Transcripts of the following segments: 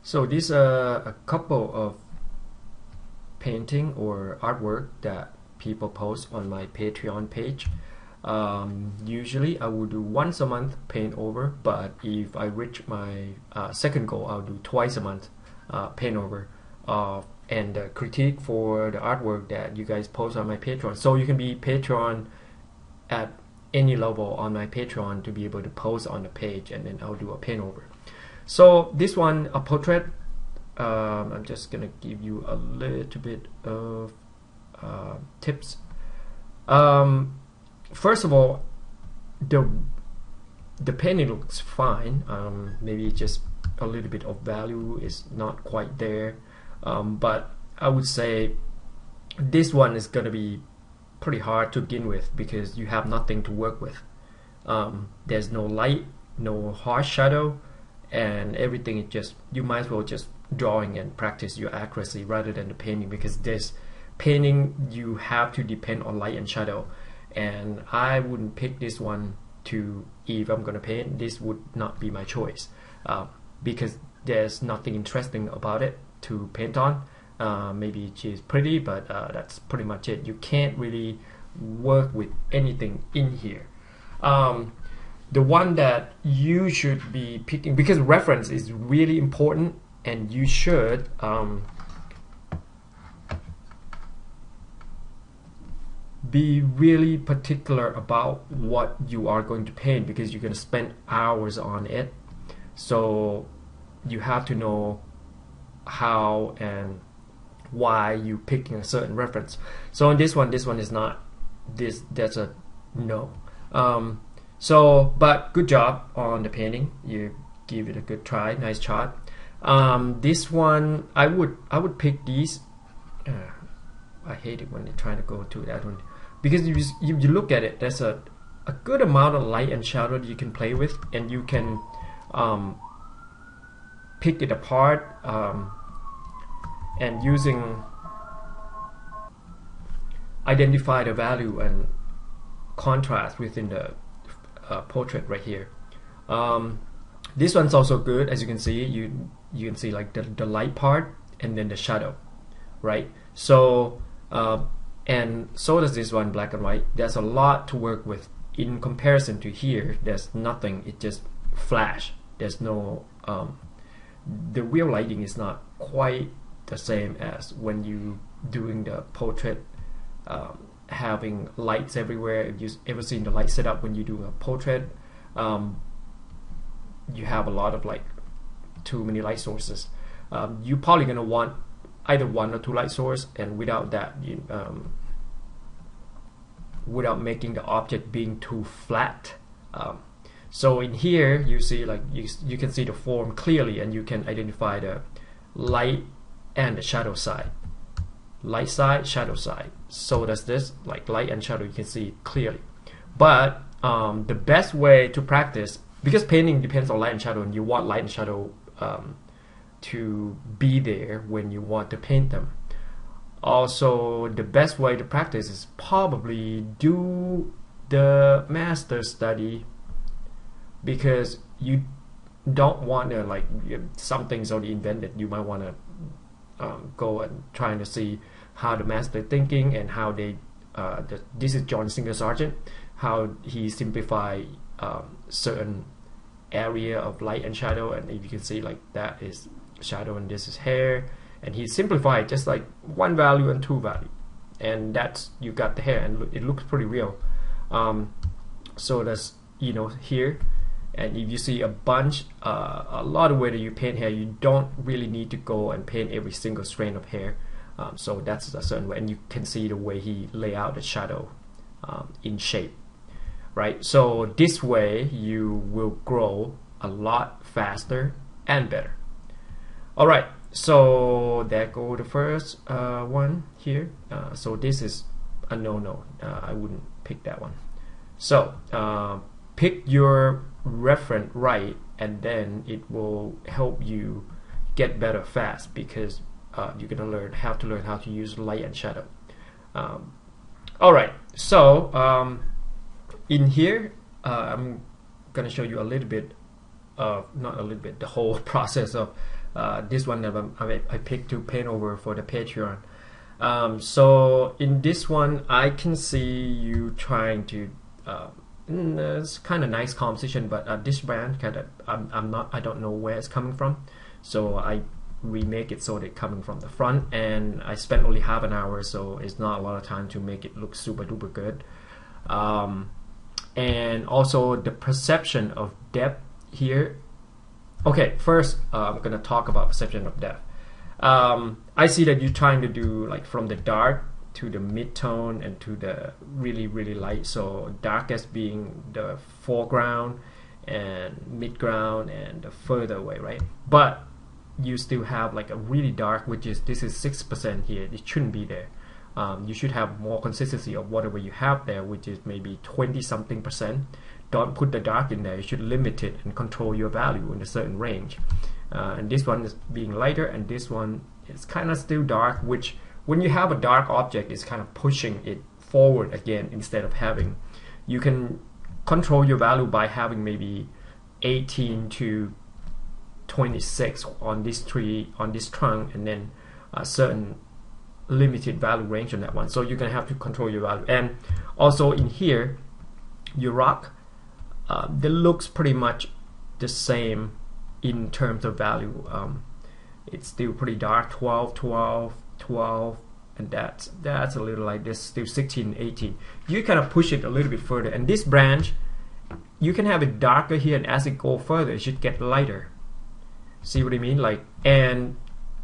So these are a couple of painting or artwork that people post on my Patreon page. Usually I will do once a month paint over, but if I reach my second goal, I'll do twice a month paint over. And critique for the artwork that you guys post on my Patreon. So you can be Patreon at any level on my Patreon to be able to post on the page, and then I'll do a paint over. So this one, a portrait. I'm just gonna give you a little bit of tips. First of all, the painting looks fine. Maybe just a little bit of value is not quite there, but I would say this one is gonna be pretty hard to begin with because you have nothing to work with. There's no light, no harsh shadow, and everything is just, you might as well just drawing and practice your accuracy rather than the painting, because this painting you have to depend on light and shadow, and I wouldn't pick this one to, if I'm gonna paint, this would not be my choice, because there's nothing interesting about it to paint on. Maybe she's pretty, but that's pretty much it. You can't really work with anything in here. The one that you should be picking, because reference is really important, and you should be really particular about what you are going to paint, because you're going to spend hours on it. So you have to know how and why you picking a certain reference. So on this one is not this. That's a no. So, but good job on the painting. You give it a good try. Nice shot. This one, I would pick these. I hate it when they're trying to go to that one, because if you look at it, there's a good amount of light and shadow that you can play with, and you can pick it apart, and using identify the value and contrast within the portrait right here. This one's also good. As you can see, you can see like the light part and then the shadow, right? So and so does this one, black and white. There's a lot to work with in comparison to here. There's nothing. It just flash. There's no the real lighting is not quite the same as when you doing the portrait, having lights everywhere. If you ever seen the light setup when you do a portrait, you have a lot of like too many light sources. You're probably gonna want either one or two light source, and without that, you, without making the object being too flat. So in here you see like you can see the form clearly, and you can identify the light and the shadow side. Light side, shadow side. So does this, like light and shadow, you can see clearly. But the best way to practice, because painting depends on light and shadow, and you want light and shadow to be there when you want to paint them. Also, the best way to practice is probably do the master study, because you don't want to, like, something's already invented, you might want to go and trying to see how the master thinking and how they this is John Singer Sargent, how he simplify certain area of light and shadow, and if you can see like that is shadow and this is hair, and he simplified just like one value and two value, and that's, you got the hair, and it looks pretty real. So that's, you know, here. And if you see a bunch, a lot of way that you paint hair, you don't really need to go and paint every single strand of hair. So that's a certain way, and you can see the way he lay out the shadow in shape, right? So this way you will grow a lot faster and better. All right, so there go the first one here. So this is a no-no. I wouldn't pick that one. So pick your reference right, and then it will help you get better fast, because you're gonna learn how to use light and shadow. All right, so in here I'm gonna show you a little bit of, not a little bit, the whole process of This one that I picked to paint over for the Patreon. So in this one, I can see you trying to. It's kind of nice composition, but this brand kind of I don't know where it's coming from, so I remake it so that it's coming from the front, and I spent only half an hour, so it's not a lot of time to make it look super duper good. And also the perception of depth here. Okay, first I'm gonna talk about perception of depth. I see that you're trying to do like from the dark to the mid-tone and to the really light, so darkest being the foreground and mid-ground and the further away, right? But you still have like a really dark, which is this is 6% here. It shouldn't be there. You should have more consistency of whatever you have there, which is maybe 20-something%. Don't put the dark in there. You should limit it and control your value in a certain range. And this one is being lighter, and this one is kind of still dark, which when you have a dark object, it's kind of pushing it forward again instead of having. You can control your value by having maybe 18 to 26 on this tree, on this trunk, and then a certain limited value range on that one. So you're gonna have to control your value. And also in here, your rock, the looks pretty much the same in terms of value. It's still pretty dark, 12, 12, 12, and that's a little like this, still 16, 18. You kind of push it a little bit further, and this branch, you can have it darker here, and as it go further, it should get lighter. See what I mean? Like, and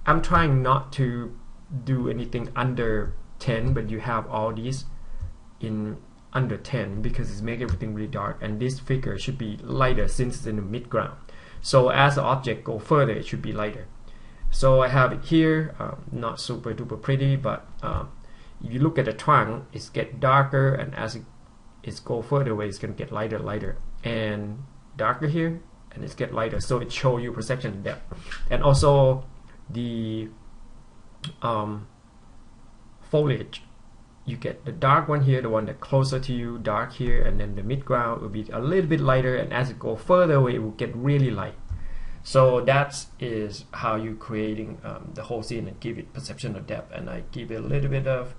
I'm trying not to do anything under 10, but you have all these in under 10 because it's making everything really dark, and this figure should be lighter since it's in the mid-ground. So as the object go further, it should be lighter. So I have it here, not super duper pretty, but if you look at the trunk, it's get darker, and as it go further away, it's gonna get lighter, and darker here, and it's get lighter. So it show you perception depth. And also the foliage, you get the dark one here, the one that closer to you, dark here, and then the mid-ground will be a little bit lighter, and as it go further away, it will get really light. So that is how you creating the whole scene and give it perception of depth. And I give it a little bit of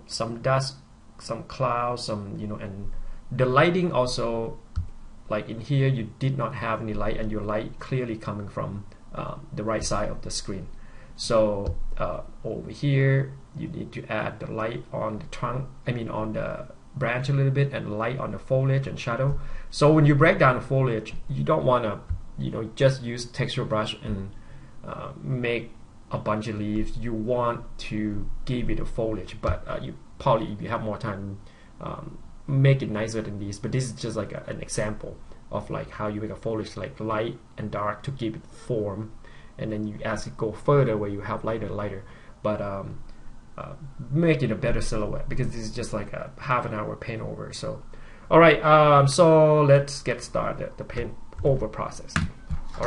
some dust, some clouds, some, you know, and the lighting also, like in here, you did not have any light, and your light clearly coming from the right side of the screen. So over here, you need to add the light on the trunk, on the branch a little bit, and light on the foliage and shadow. So when you break down the foliage, you don't want to, you know, just use texture brush and make a bunch of leaves. You want to give it a foliage, but you probably, if you have more time, make it nicer than these. But this is just like an example of like how you make a foliage, like light and dark to give it form, and then you, as it go further where you have lighter, but make it a better silhouette, because this is just like a half an hour paint over. So all right, so let's get started the paint over process. All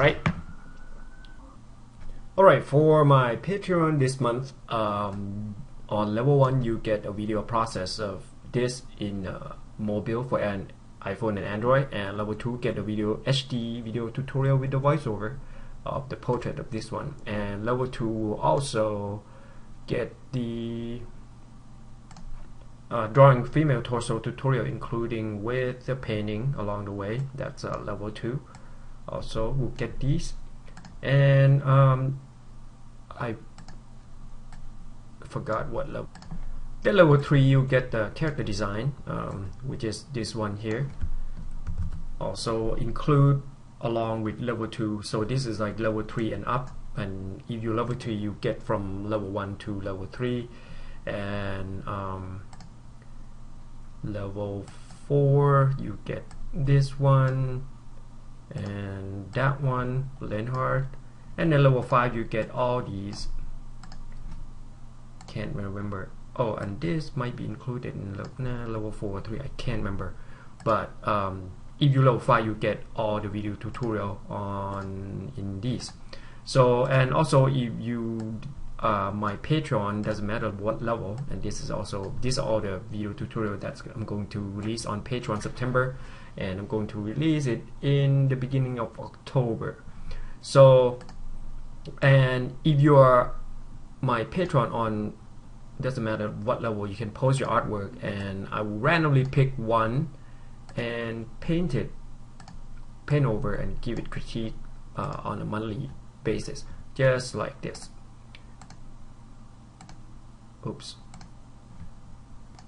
right, for my Patreon this month, on level 1 you get a video process of this in mobile for an iPhone and Android, and level 2 get a video HD video tutorial with the voiceover of the portrait of this one, and level 2 will also get the drawing female torso tutorial, including with the painting along the way. That's level 2. Also we'll get these, and I forgot what level. Then level 3 you get the character design, which is this one here, also include along with level 2. So this is like level 3 and up, and if you level 2 you get from level 1 to level 3, and level 4 you get this one and that one, Lenhard, and then level 5 you get all these. Can't remember. Oh, and this might be included in level 4 or 3, I can't remember. But if you level 5 you get all the video tutorial on in these. So, and also if you my Patreon, doesn't matter what level, and this is also, these are all the video tutorial that I'm going to release on Patreon September, and I'm going to release it in the beginning of October. So And if you are my patron on, doesn't matter what level, you can post your artwork and I will randomly pick one and paint over and give it critique on a monthly basis, just like this. Oops.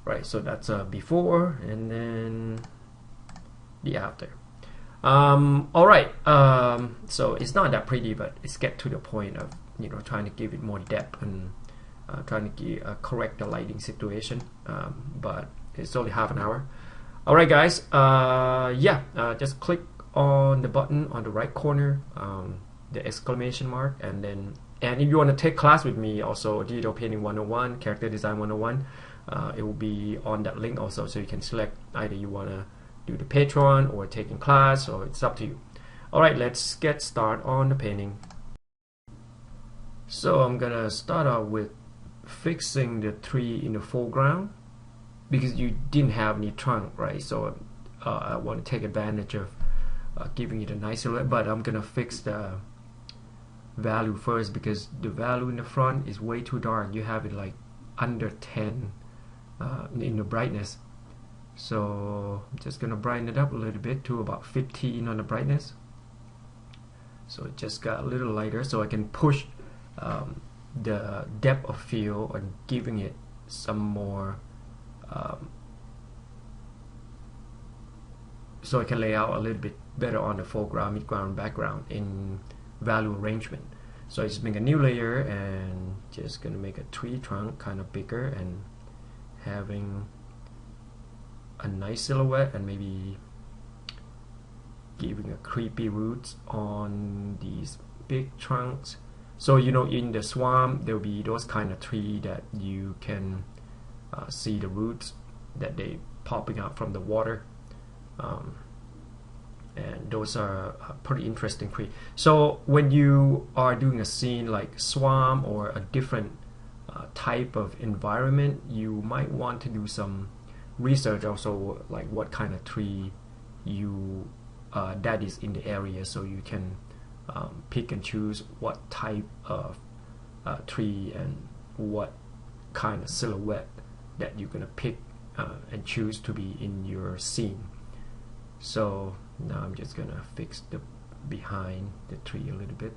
Right, so that's before and then the after. All right, so it's not that pretty, but it's get to the point of, you know, trying to give it more depth and trying to correct the lighting situation, but it's only half an hour. All right, guys, just click on the button on the right corner, the exclamation mark, and if you want to take class with me, also Digital Painting 101, Character Design 101, it will be on that link also, so you can select either you want to do the Patreon or taking class, or it's up to you. Alright, let's get started on the painting. So I'm gonna start out with fixing the tree in the foreground because you didn't have any trunk, right? So I want to take advantage of giving it a nice silhouette, but I'm gonna fix the value first because the value in the front is way too dark. You have it like under 10 in the brightness. So I'm just gonna brighten it up a little bit to about 15 on the brightness. So it just got a little lighter, so I can push the depth of field and giving it some more, so I can lay out a little bit better on the foreground, midground, background in value arrangement. So I just make a new layer and just gonna make a tree trunk kind of bigger and having a nice silhouette and maybe giving a creepy roots on these big trunks. So you know, in the swamp there'll be those kind of tree that you can see the roots that they popping out from the water, and those are pretty interesting tree. So when you are doing a scene like swamp or a different type of environment, you might want to do some research also, like what kind of tree you that is in the area, so you can pick and choose what type of tree and what kind of silhouette that you're gonna pick and choose to be in your scene. So now I'm just gonna fix the behind the tree a little bit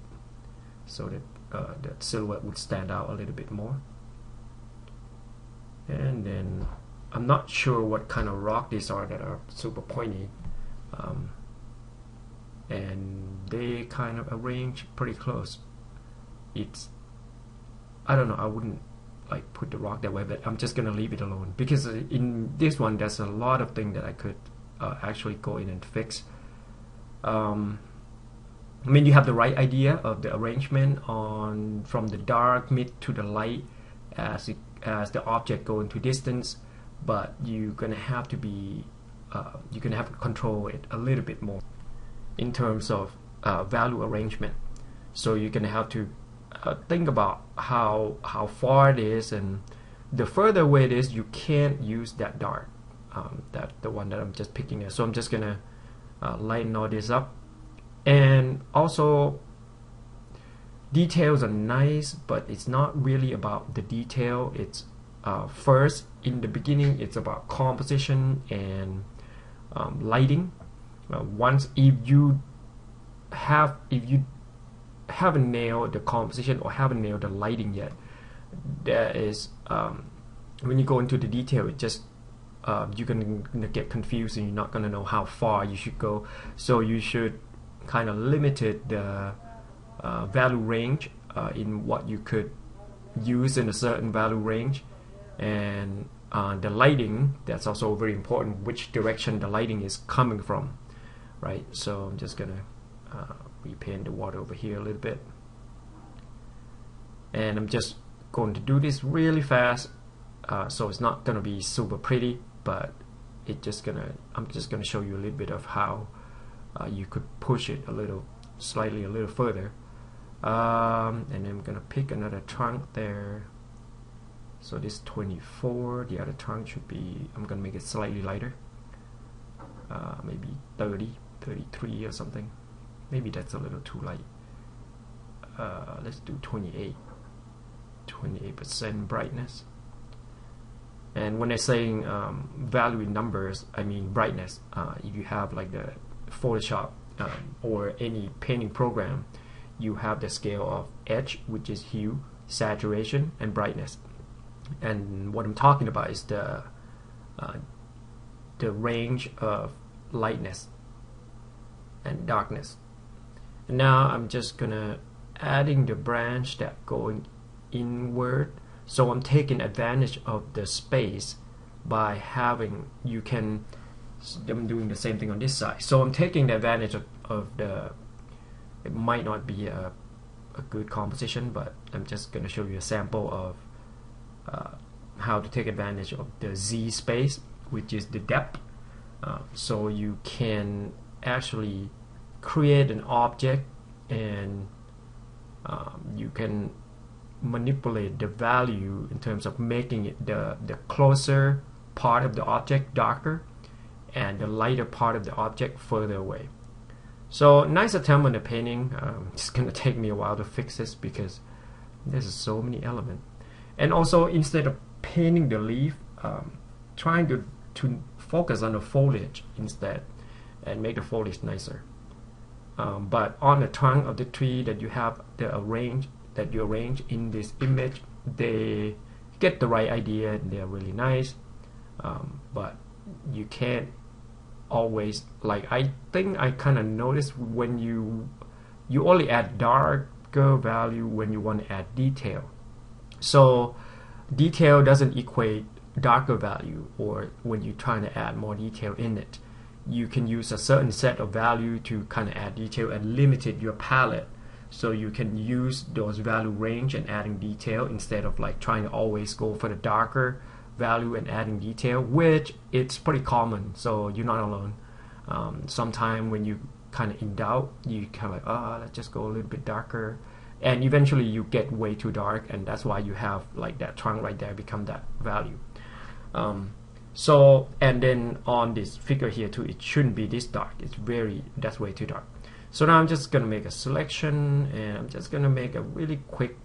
so that that silhouette would stand out a little bit more. And then I'm not sure what kind of rock these are that are super pointy, and they kind of arrange pretty close. It's, I don't know, I wouldn't like put the rock that way, but I'm just gonna leave it alone because in this one there's a lot of things that I could actually go in and fix. I mean, you have the right idea of the arrangement on from the dark, mid to the light as the object go into distance, but you're gonna have to be you're gonna have to control it a little bit more in terms of value arrangement. So you're gonna have to think about how far it is, and the further away it is, you can't use that dark, that the one that I'm just picking at. So I'm just gonna lighten all this up. And also, details are nice, but it's not really about the detail. It's first, in the beginning, it's about composition and lighting. Once if you haven't nailed the composition or haven't nailed the lighting yet, there is when you go into the detail, it just you're gonna get confused and you're not gonna know how far you should go. So you should kind of limited the value range in what you could use in a certain value range. And the lighting, that's also very important, which direction the lighting is coming from, right? So I'm just gonna repaint the water over here a little bit, and I'm just going to do this really fast, so it's not gonna be super pretty, but I'm just gonna show you a little bit of how you could push it a little further, and then I'm gonna pick another trunk there. So this 24, the other trunk should be, I'm gonna make it slightly lighter, maybe 30, 33 or something. Maybe that's a little too light. let's do 28% brightness. And when I saying value in numbers, I mean brightness. If you have like the Photoshop or any painting program, you have the scale of edge, which is hue, saturation, and brightness. And what I'm talking about is the range of lightness and darkness. And now I'm just gonna adding the branch that going inward. So I'm taking advantage of the space by having, I'm doing the same thing on this side. So I'm taking the advantage of the, it might not be a good composition, but I'm just going to show you a sample of how to take advantage of the Z space, which is the depth. So you can actually create an object, and you can manipulate the value in terms of making it the closer part of the object darker and the lighter part of the object further away. So nice attempt on the painting. It's gonna take me a while to fix this because there's so many elements. And also, instead of painting the leaf, trying to focus on the foliage instead and make the foliage nicer. But on the trunk of the tree that you have that you arrange in this image, they get the right idea and they're really nice, but you can't always, like, I think I kind of noticed when you only add darker value when you want to add detail. So detail doesn't equate darker value, or when you're trying to add more detail in it, you can use a certain set of value to kind of add detail and limited your palette. So you can use those value range and adding detail instead of like trying to always go for the darker value and adding detail, which it's pretty common. So you're not alone. Sometime when you kind of in doubt, you kind of like, let's just go a little bit darker, and eventually you get way too dark, and that's why you have like that trunk right there become that value. So, and then on this figure here too, it shouldn't be this dark. That's way too dark. So now I'm just gonna make a selection, and I'm just gonna make a really quick,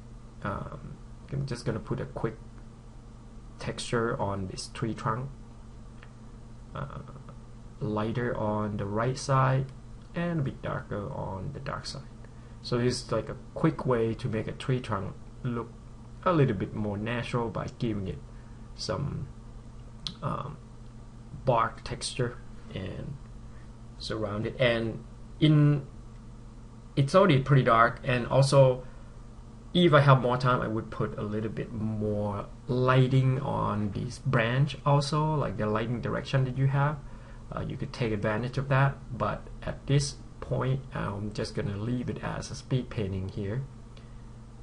I'm just gonna put a quick texture on this tree trunk, lighter on the right side and a bit darker on the dark side. So it's like a quick way to make a tree trunk look a little bit more natural by giving it some bark texture and surround it. And it's already pretty dark, and also if I have more time, I would put a little bit more lighting on this branch also, like the lighting direction that you have. You could take advantage of that, but at this point I'm just gonna leave it as a speed painting here.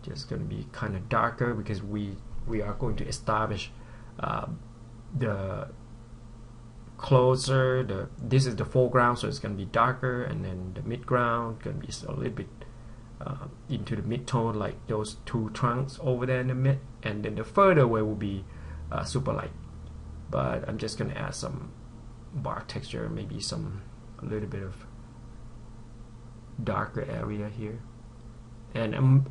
Just gonna be kind of darker because we are going to establish the closer, this is the foreground, so it's going to be darker, and then the midground going to be a little bit into the mid-tone, like those two trunks over there in the mid, and then the further away will be super light. But I'm just going to add some bark texture, maybe a little bit of darker area here. And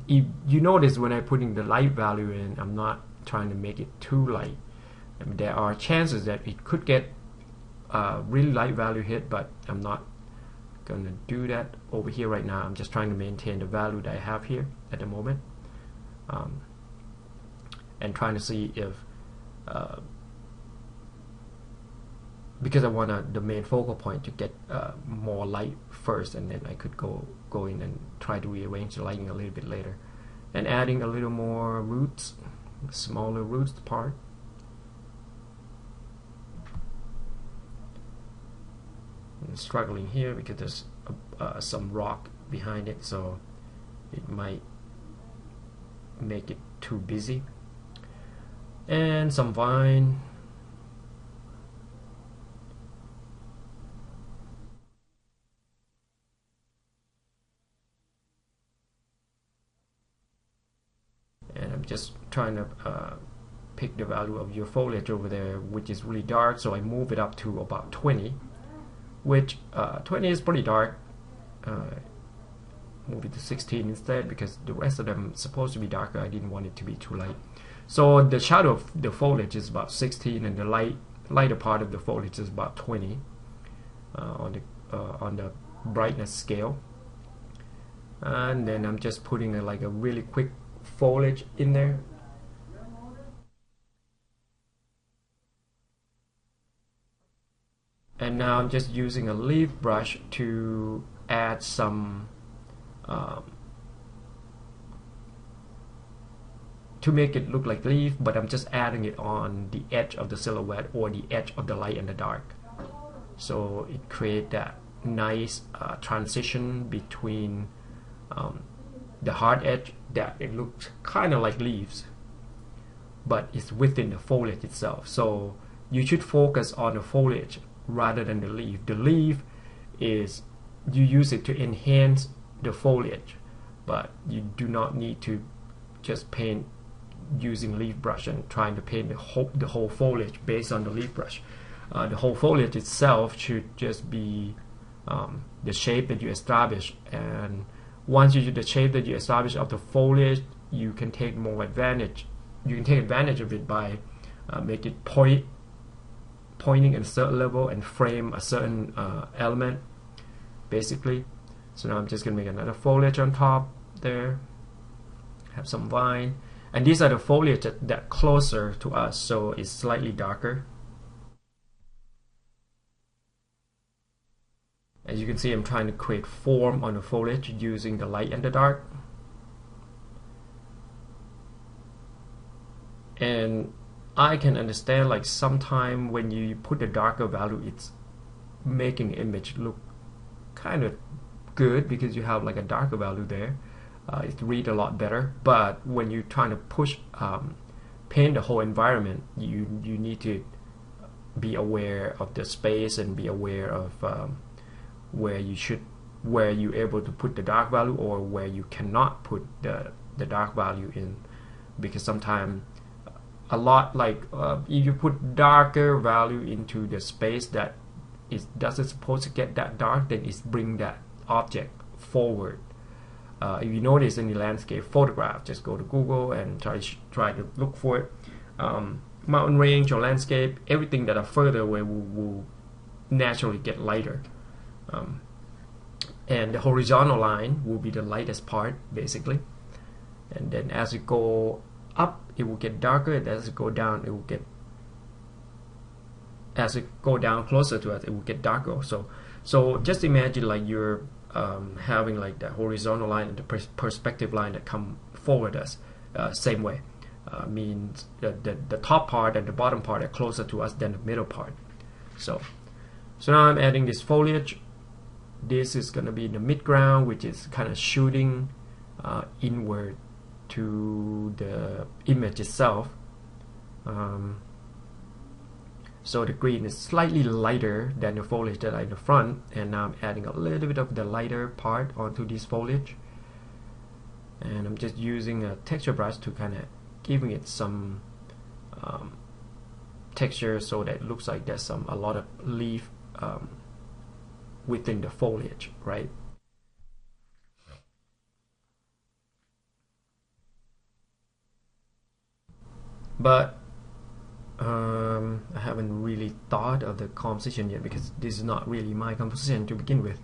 if you notice when I'm putting the light value in, I'm not trying to make it too light. I mean, there are chances that it could get really light value hit, but I'm not gonna do that over here right now. I'm just trying to maintain the value that I have here at the moment, and trying to see if because I want the main focal point to get more light first, and then I could go in and try to rearrange the lighting a little bit later, and adding a little more roots, smaller roots part. I'm struggling here because there's some rock behind it, so it might make it too busy. And some vine. And I'm just trying to pick the value of your foliage over there, which is really dark, so I move it up to about 20, which 20 is pretty dark. move it to 16 instead, because the rest of them are supposed to be darker. I didn't want it to be too light. So the shadow of the foliage is about 16, and the lighter part of the foliage is about 20 on the brightness scale. And then I'm just putting like a really quick foliage in there. And now I'm just using a leaf brush to add some to make it look like leaf, but I'm just adding it on the edge of the silhouette or the edge of the light and the dark. So it creates that nice transition between the hard edge that it looks kind of like leaves, but it's within the foliage itself. So you should focus on the foliage rather than the leaf. The leaf is, you use it to enhance the foliage, but you do not need to just paint using leaf brush and trying to paint the whole foliage based on the leaf brush. The whole foliage itself should just be the shape that you establish, and once you do the shape that you establish of the foliage, you can take more advantage. You can take advantage of it by make it pointing at a certain level and frame a certain element, basically. So now I'm just gonna make another foliage on top there, have some vine, and these are the foliage that closer to us, so it's slightly darker. As you can see, I'm trying to create form on the foliage using the light and the dark. And I can understand, like, sometime when you put the darker value, it's making the image look kind of good because you have like a darker value there. It reads a lot better. But when you're trying to push paint the whole environment, you need to be aware of the space and be aware of where you're able to put the dark value or where you cannot put the dark value in, because sometimes a lot, like if you put darker value into the space that doesn't supposed to get that dark, then it's bring that object forward. If you notice in the landscape photograph, just go to Google and try to look for it. Mountain range or landscape, everything that are further away will naturally get lighter. And the horizontal line will be the lightest part, basically. And then as you go up, it will get darker, and as it go down, it will get, as it go down closer to us, it will get darker. So just imagine like you're having like the horizontal line and the perspective line that come forward us, same way. Means the top part and the bottom part are closer to us than the middle part. So now I'm adding this foliage. This is going to be the midground, which is kind of shooting inward to the image itself. So the green is slightly lighter than the foliage that are in the front, and now I'm adding a little bit of the lighter part onto this foliage, and I'm just using a texture brush to kind of giving it some texture so that it looks like there's a lot of leaf within the foliage, right? But I haven't really thought of the composition yet, because this is not really my composition to begin with.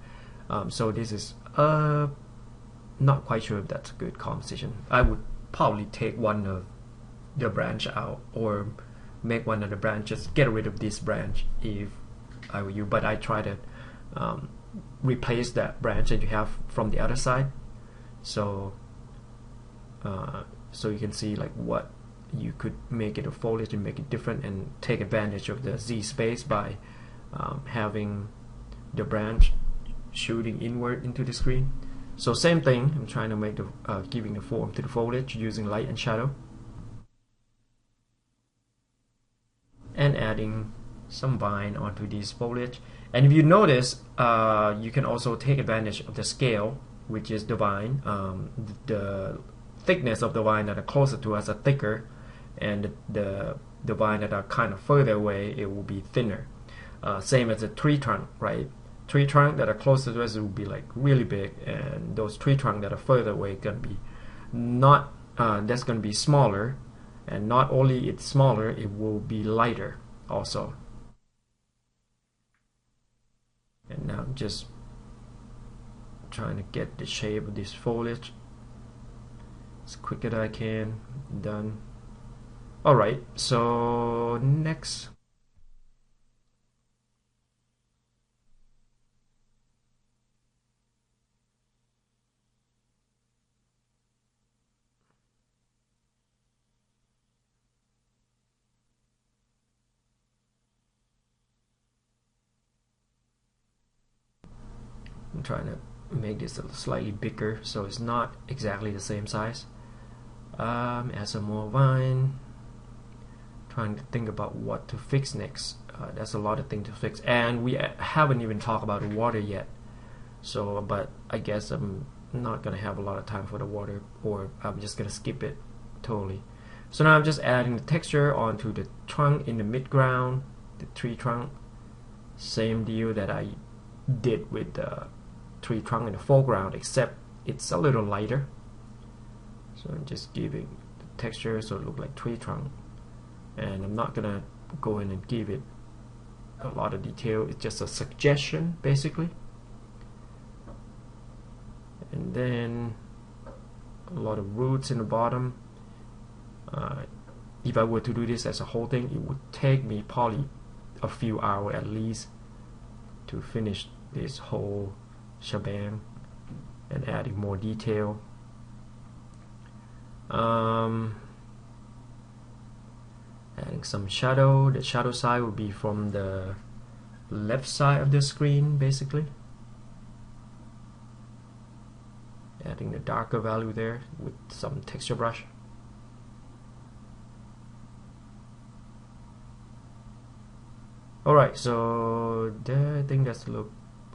So this is not quite sure if that's a good composition. I would probably take one of the branch out, or make one of the branches, get rid of this branch if I were you, but I try to replace that branch that you have from the other side, so so you can see like what you could make it a foliage and make it different, and take advantage of the Z space by having the branch shooting inward into the screen. So same thing, I'm trying to make the giving the form to the foliage using light and shadow, and adding some vine onto this foliage. And if you notice, you can also take advantage of the scale, which is the vine. The thickness of the vine that are closer to us are thicker, and the vine that are kind of further away, it will be thinner. Same as a tree trunk, right? tree trunk that are closer to us will be like really big, and those tree trunk that are further away gonna be not that's gonna be smaller, and not only it's smaller, it will be lighter also. And now I'm just trying to get the shape of this foliage as quick as I can. Done. Alright, so next, I'm trying to make this a slightly bigger so it's not exactly the same size. Add some more vine. Trying to think about what to fix next. That's a lot of things to fix, and we haven't even talked about the water yet. So, but I guess I'm not gonna have a lot of time for the water, or I'm just gonna skip it totally. So now I'm just adding the texture onto the trunk in the midground, the tree trunk. Same deal that I did with the tree trunk in the foreground, except it's a little lighter. So I'm just giving the texture so it looks like tree trunk, and I'm not gonna go in and give it a lot of detail. It's just a suggestion basically. And then a lot of roots in the bottom. If I were to do this as a whole thing, it would take me probably a few hours at least to finish this whole shebang and adding more detail. Adding some shadow. The shadow side will be from the left side of the screen basically. Adding the darker value there with some texture brush. Alright, so I think that's look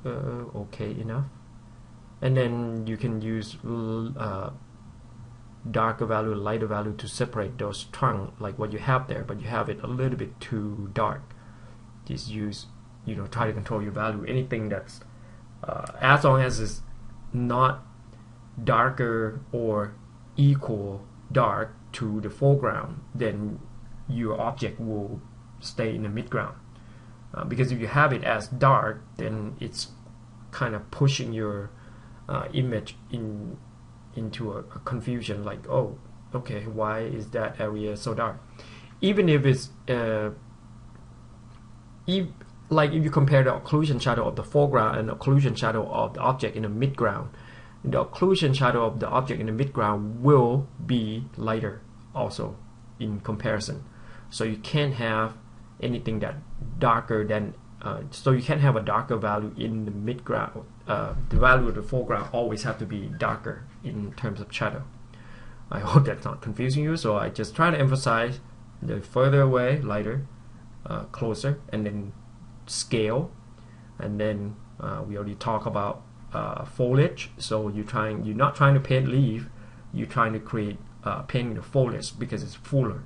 okay enough. And then you can use darker value, lighter value to separate those trunk like what you have there, but you have it a little bit too dark. Just use, try to control your value. Anything that's as long as it's not darker or equal dark to the foreground, then your object will stay in the midground. Because if you have it as dark, then it's kind of pushing your image into a confusion, like, oh, okay, why is that area so dark? Even if it's like if you compare the occlusion shadow of the foreground and the occlusion shadow of the object in the midground, the occlusion shadow of the object in the midground will be lighter also in comparison. So you can't have anything that darker than so you can't have a darker value in the midground. The value of the foreground always have to be darker in terms of shadow. I hope that's not confusing you, so I just try to emphasize the further away lighter, closer, and then scale. And then we already talked about foliage. So you're not trying to paint leaf, you're trying to create painting the foliage because it's fuller.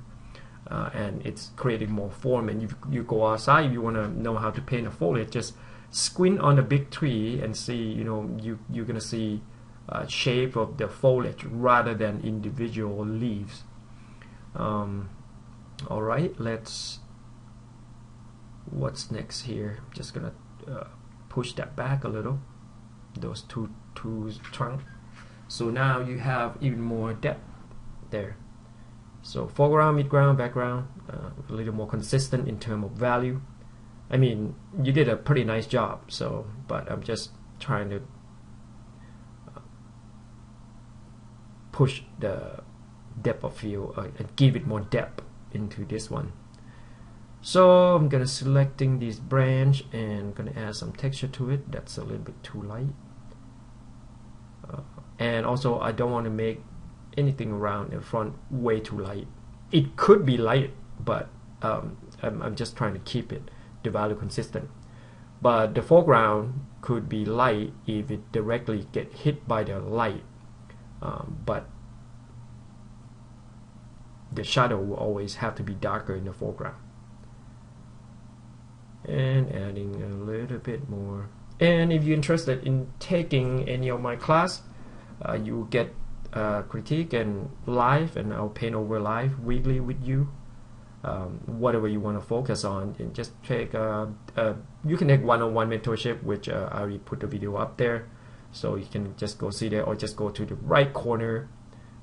And it's creating more form. And if you go outside, if you want to know how to paint a foliage, just squint on the big tree and see, you're gonna see shape of the foliage rather than individual leaves. Alright, what's next here? Just gonna push that back a little, those two trunks. So now you have even more depth there. So foreground, midground, background, a little more consistent in terms of value. I mean, you did a pretty nice job. So, but I'm just trying to push the depth of field and give it more depth into this one. So I'm gonna selecting this branch and gonna add some texture to it. That's a little bit too light. And also, I don't want to make anything around in front way too light. It could be light, but I'm just trying to keep the value consistent. But the foreground could be light if it directly get hit by the light, but the shadow will always have to be darker in the foreground. And adding a little bit more And if you're interested in taking any of my class, you will get critique and live, and I'll paint over live weekly with you. Whatever you want to focus on, and just take you can take one-on-one mentorship, which I already put the video up there, so you can just go see there, or just go to the right corner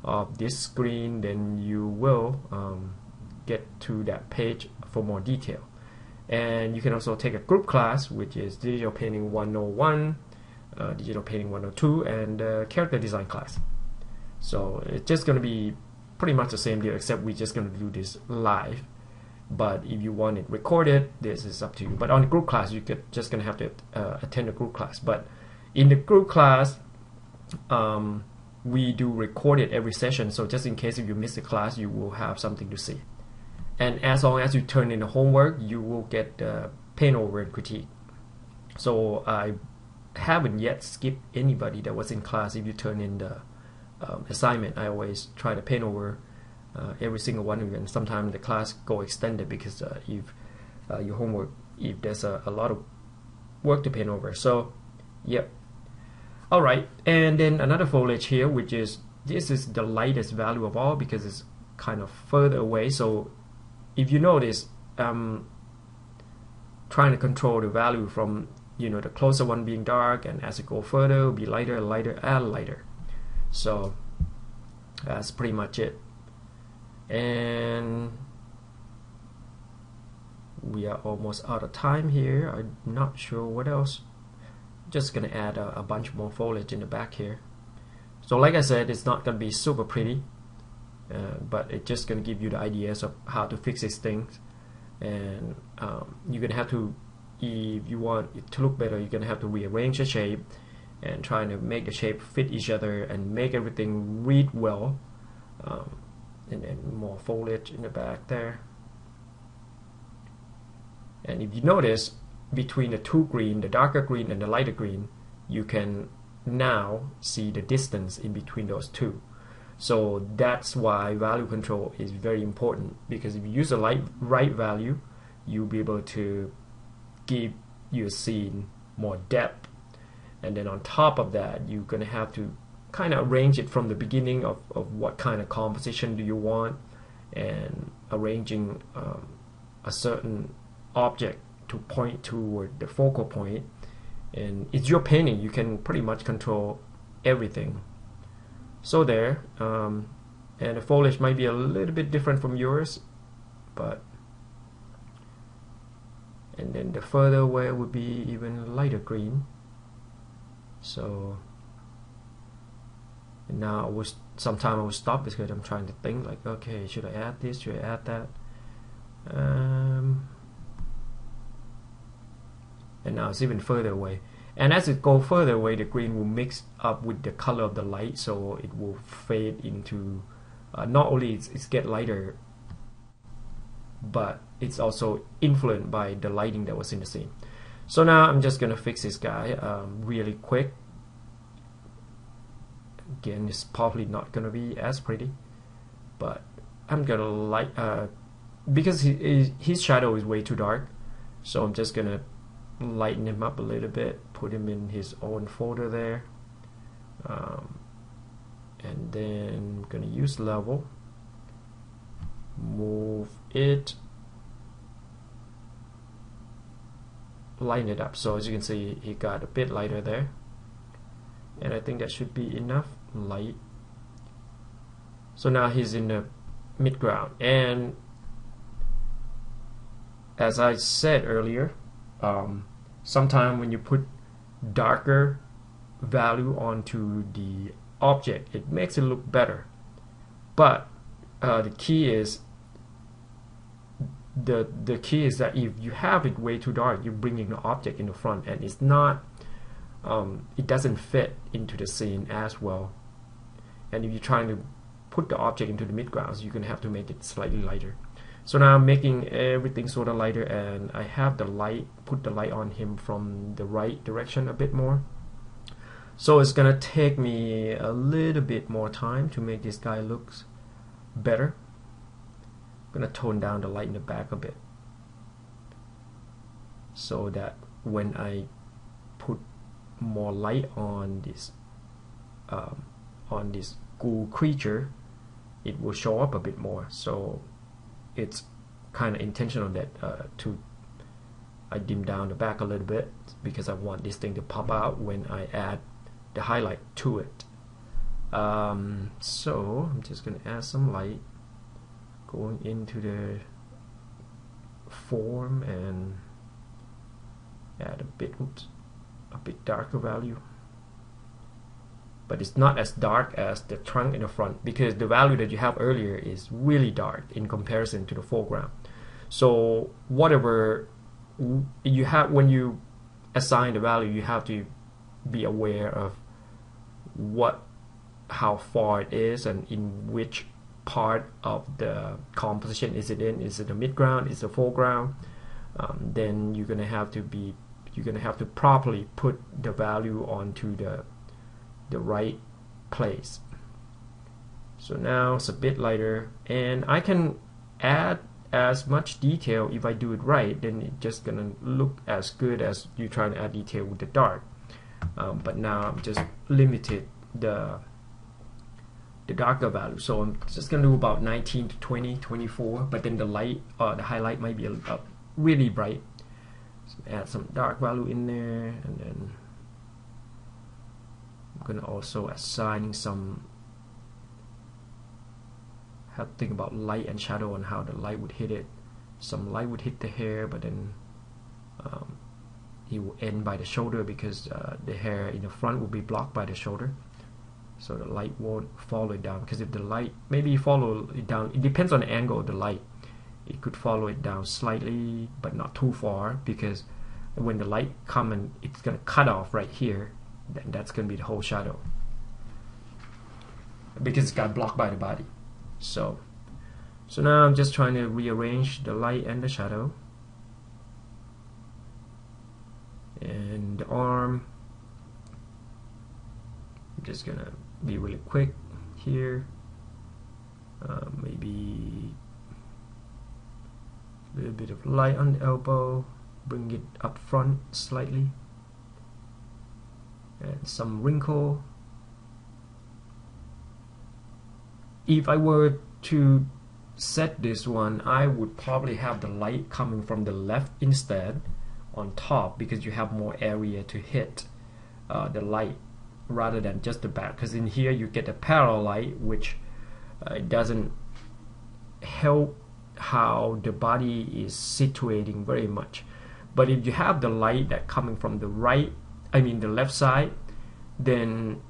of this screen, then you will get to that page for more detail. And you can also take a group class, which is Digital Painting 101, Digital Painting 102, and Character Design class. So it's just going to be pretty much the same deal, except we're just going to do this live. But if you want it recorded, this is up to you. But on the group class, you're just going to have to attend the group class. But in the group class, we do record it every session, so just in case if you miss the class, you will have something to see. And as long as you turn in the homework, you will get paint over and critique. So I haven't yet skipped anybody that was in class. If you turn in the assignment, I always try to paint over every single one of you. And sometimes the class go extended because if your homework, if there's a lot of work to paint over. So yep. Alright, and then another foliage here, which is, this is the lightest value of all because it's kind of further away. So if you notice, trying to control the value from, you know, the closer one being dark, and as it go further, it will be lighter, lighter, and lighter. So that's pretty much it. And we are almost out of time here. I'm not sure what else. Just gonna add a bunch more foliage in the back here. So like I said, it's not gonna be super pretty, but it's just gonna give you the ideas of how to fix these things. And you're gonna have to, if you want it to look better, you're gonna have to rearrange the shape and trying to make the shape fit each other and make everything read well. And then more foliage in the back there. And if you notice, between the two green, the darker green and the lighter green, you can now see the distance in between those two. So that's why value control is very important, because if you use the right value, you'll be able to give your scene more depth. And then on top of that, you're going to have to kind of arrange it from the beginning of what kind of composition do you want, and arranging a certain object to point toward the focal point. And it's your painting, you can pretty much control everything. So there, and the foliage might be a little bit different from yours, but and then the further away would be even lighter green. So now sometime I will stop because I'm trying to think like, okay, should I add this, should I add that? And now it's even further away, and as it goes further away, the green will mix up with the color of the light, so it will fade into not only it's get lighter, but it's also influenced by the lighting that was in the scene. So now I'm just gonna fix this guy really quick. Again, it's probably not gonna be as pretty, but I'm gonna because his shadow is way too dark, so I'm just gonna lighten him up a little bit, put him in his own folder there, and then I'm gonna use level, move it, line it up. So as you can see, he got a bit lighter there, and I think that should be enough light. So now he's in the mid ground, and as I said earlier, sometimes when you put darker value onto the object, it makes it look better. But the key is the key is that if you have it way too dark, you're bringing the object in the front, and it's not it doesn't fit into the scene as well. And if you're trying to put the object into the midgrounds, you're gonna have to make it slightly lighter. So now I'm making everything sort of lighter, and I have the light, put the light on him from the right direction a bit more. So it's gonna take me a little bit more time to make this guy look better. I'm gonna tone down the light in the back a bit, so that when I put more light on this Goul creature, it will show up a bit more. So it's kind of intentional that I dim down the back a little bit because I want this thing to pop out when I add the highlight to it. So I'm just going to add some light going into the form and add a bit darker value, but it's not as dark as the trunk in the front because the value that you have earlier is really dark in comparison to the foreground. So whatever you have, when you assign the value, you have to be aware of how far it is and in which part of the composition is it in. Is it the midground? Is it the foreground? Then you're gonna have to properly put the value onto the right place. So now it's a bit lighter, and I can add as much detail. If I do it right, then it's just gonna look as good as you trying to add detail with the dark. But now I'm just limited the darker value, so I'm just gonna do about 19 to 20, 24, but then the highlight might be really bright. So add some dark value in there, and then I'm gonna also assign some, have to think about light and shadow and how the light would hit it. Some light would hit the hair, but then it will end by the shoulder because the hair in the front will be blocked by the shoulder, so the light won't follow it down. Because if the light maybe follow it down, it depends on the angle of the light. It could follow it down slightly, but not too far, because when the light comes and it's gonna cut off right here, then that's gonna be the whole shadow because it's got blocked by the body. So now I'm just trying to rearrange the light and the shadow. And the arm, I'm just gonna be really quick here. Maybe a little bit of light on the elbow, bring it up front slightly, and some wrinkle. If I were to set this one, I would probably have the light coming from the left instead on top, because you have more area to hit the light rather than just the back, because in here you get a parallel light, which doesn't help how the body is situating very much. But if you have the light that coming from the the left side, then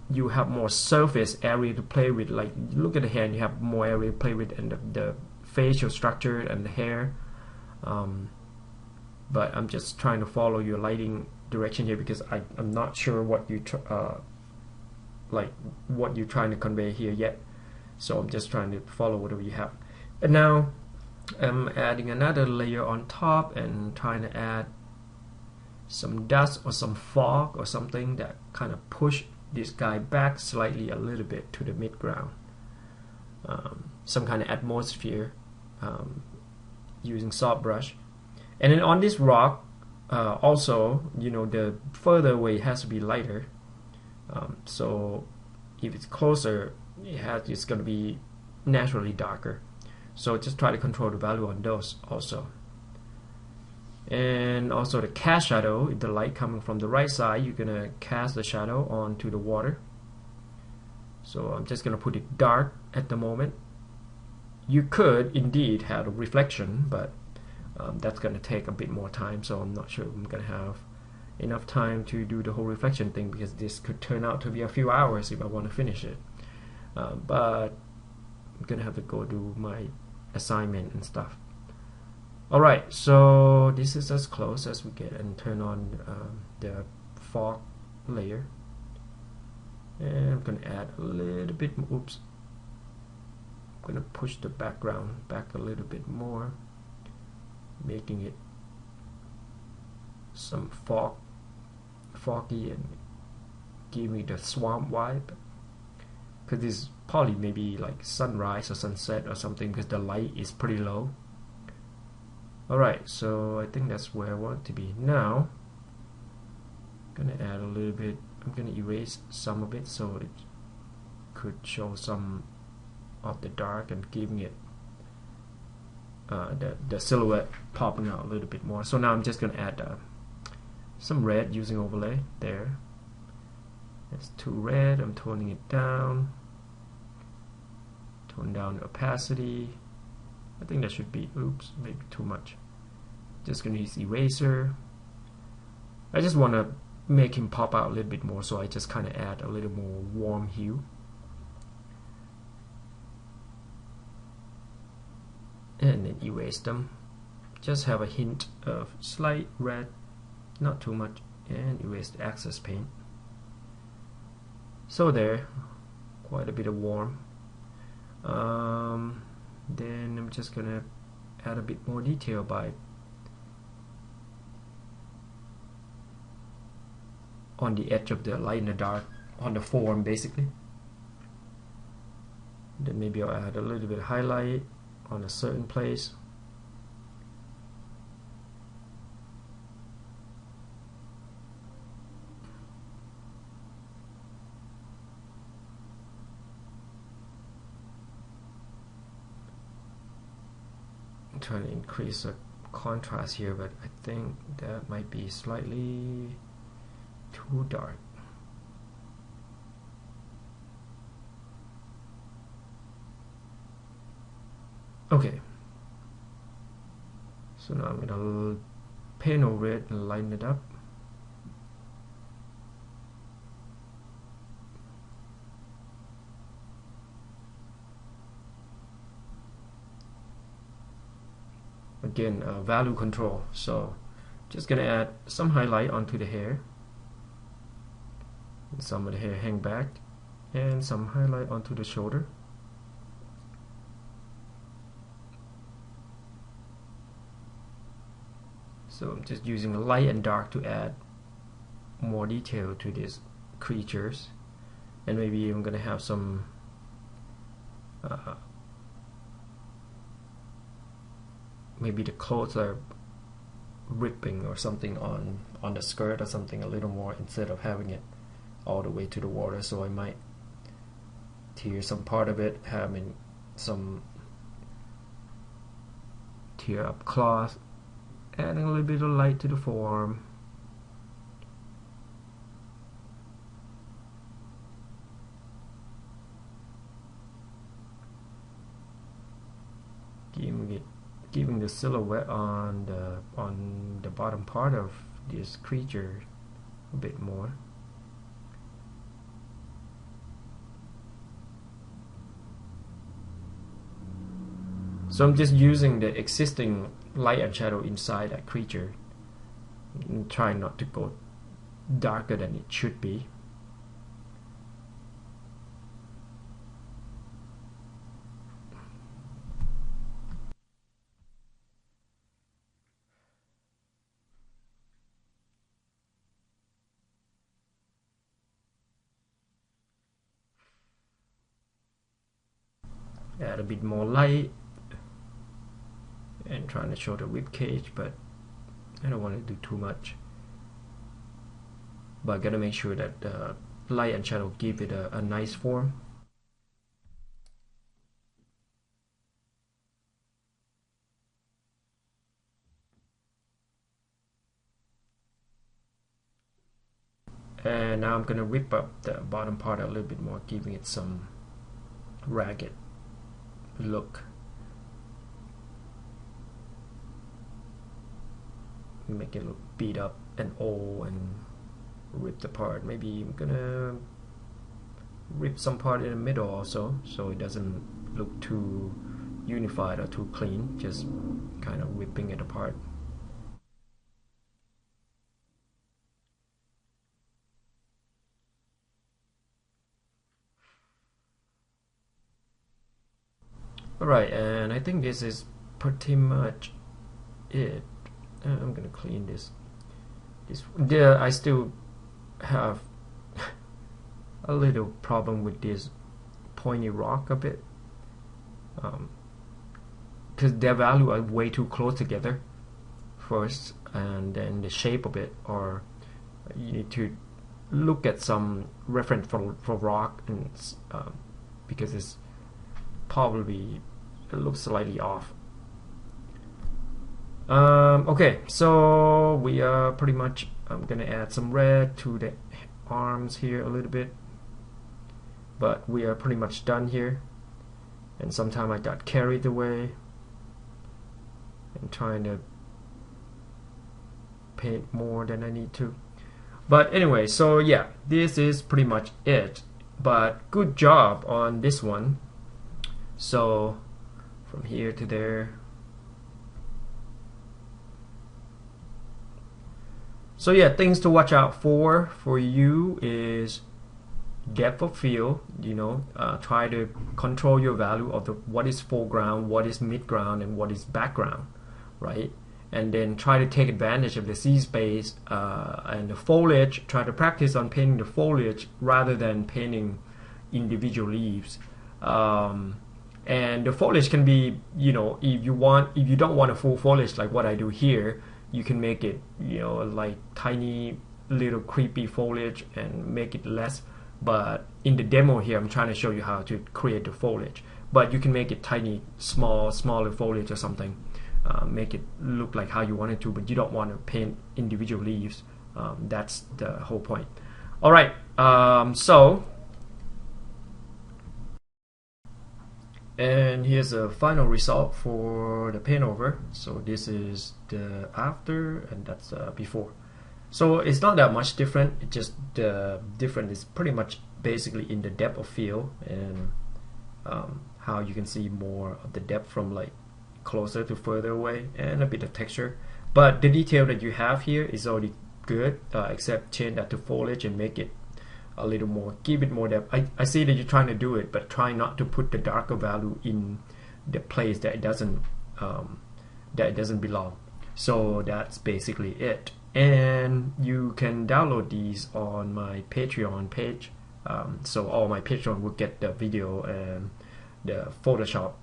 you have more surface area to play with. Like, look at the hair, and you have more area to play with, and the facial structure and the hair. But I'm just trying to follow your lighting direction here, because I'm not sure what you what you're trying to convey here yet. So I'm just trying to follow whatever you have. And now I'm adding another layer on top and trying to add some dust or some fog or something that kind of push this guy back slightly a little bit to the midground. Some kind of atmosphere using soft brush. And then on this rock, also, the further away it has to be lighter. So if it's closer, it's going to be naturally darker. So just try to control the value on those also. And also the cast shadow, if the light coming from the right side, you're going to cast the shadow onto the water. So I'm just going to put it dark at the moment. You could indeed have a reflection, but that's going to take a bit more time, so I'm not sure I'm going to have enough time to do the whole reflection thing, because this could turn out to be a few hours if I want to finish it. But I'm going to have to go do my assignment and stuff. Alright, so this is as close as we get, and turn on the fog layer. And I'm going to add a little bit, oops. I'm going to push the background back a little bit more, making it some foggy and give me the swamp vibe, because this is probably maybe like sunrise or sunset or something, because the light is pretty low. Alright, so I think that's where I want it to be. Now gonna add a little bit. I'm gonna erase some of it so it could show some of the dark and giving it the silhouette popping out a little bit more. So now I'm just gonna add some red using overlay there. It's too red. I'm toning it down. Tone down the opacity. I think that should be, oops, maybe too much. Just gonna use eraser. I just want to make him pop out a little bit more, so I just kind of add a little more warm hue. And then erase them. Just have a hint of slight red, not too much, and erase the excess paint. So there, quite a bit of warm. Then I'm just gonna add a bit more detail by on the edge of the light and the dark, on the form basically. Then maybe I'll add a little bit of highlight on a certain place. I'm trying to increase the contrast here, but I think that might be slightly too dark. Okay, so now I'm gonna paint over it and lighten it up. Again, value control. So just gonna add some highlight onto the hair, and some of the hair hang back, and some highlight onto the shoulder. So I'm just using light and dark to add more detail to these creatures, and maybe I'm gonna have some maybe the clothes are ripping or something on the skirt or something a little more, instead of having it all the way to the water. So I might tear some part of it, having some tear up cloth, adding a little bit of light to the form. Giving the silhouette on the bottom part of this creature a bit more. So I'm just using the existing light and shadow inside that creature, and trying not to go darker than it should be. Add a bit more light and trying to show the rib cage, but I don't want to do too much. But I gotta make sure that the light and shadow give it a nice form. And now I'm gonna rip up the bottom part a little bit more, giving it some ragged look. Make it look beat up and old and ripped apart. Maybe I'm gonna rip some part in the middle also, so it doesn't look too unified or too clean, just kind of ripping it apart. Alright, and I think this is pretty much it. I'm gonna clean this. I still have a little problem with this pointy rock a bit, because their value are way too close together first, and then the shape of it are you need to look at some reference for rock, and because it's probably, it looks slightly off. Okay, so we are pretty much, I'm gonna add some red to the arms here a little bit, but we are pretty much done here. And sometimes I got carried away and trying to paint more than I need to. But anyway, so yeah, this is pretty much it, but good job on this one. So from here to there. So yeah, things to watch out for you is depth of field. You know, try to control your value of what is foreground, what is midground, and what is background, right? And then try to take advantage of the sea space and the foliage. Try to practice on painting the foliage rather than painting individual leaves. And the foliage can be, you know, if you don't want a full foliage like what I do here, you can make it, you know, like tiny little creepy foliage and make it less. But in the demo here, I'm trying to show you how to create the foliage. But you can make it tiny, smaller foliage or something. Make it look like how you want it to, but you don't want to paint individual leaves. That's the whole point. All right, so, and here's a final result for the paint over. So this is the after, and that's before. So it's not that much different. It just the difference is pretty much basically in the depth of field, and how you can see more of the depth from like closer to further away, and a bit of texture. But the detail that you have here is already good, except change that to foliage and make it a little more, give it more depth. I see that you're trying to do it, but try not to put the darker value in the place that it doesn't belong. So that's basically it. And you can download these on my Patreon page. So all my Patreon will get the video and the Photoshop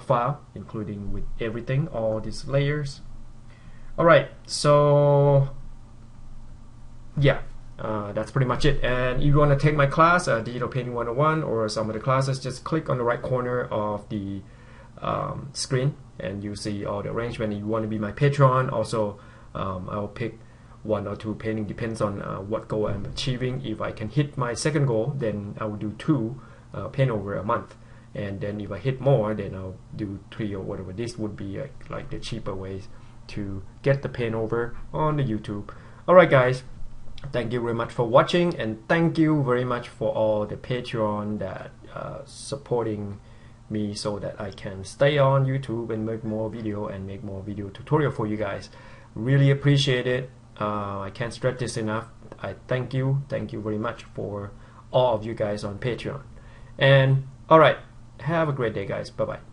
file, including with everything, all these layers. Alright, so yeah, that's pretty much it. And if you want to take my class, Digital Painting 101, or some of the classes, just click on the right corner of the screen and you see all the arrangement. If you want to be my Patreon, also I'll pick 1 or 2 painting, depends on what goal I'm achieving. If I can hit my second goal, then I will do 2 paint over a month. And then if I hit more, then I'll do 3 or whatever. This would be like the cheaper ways to get the paint over on the YouTube. Alright guys, thank you very much for watching, and thank you very much for all the Patreon that supporting me so that I can stay on YouTube and make more video and make more video tutorial for you guys. Really appreciate it. I can't stress this enough. I thank you very much for all of you guys on Patreon. And alright, have a great day guys. Bye bye.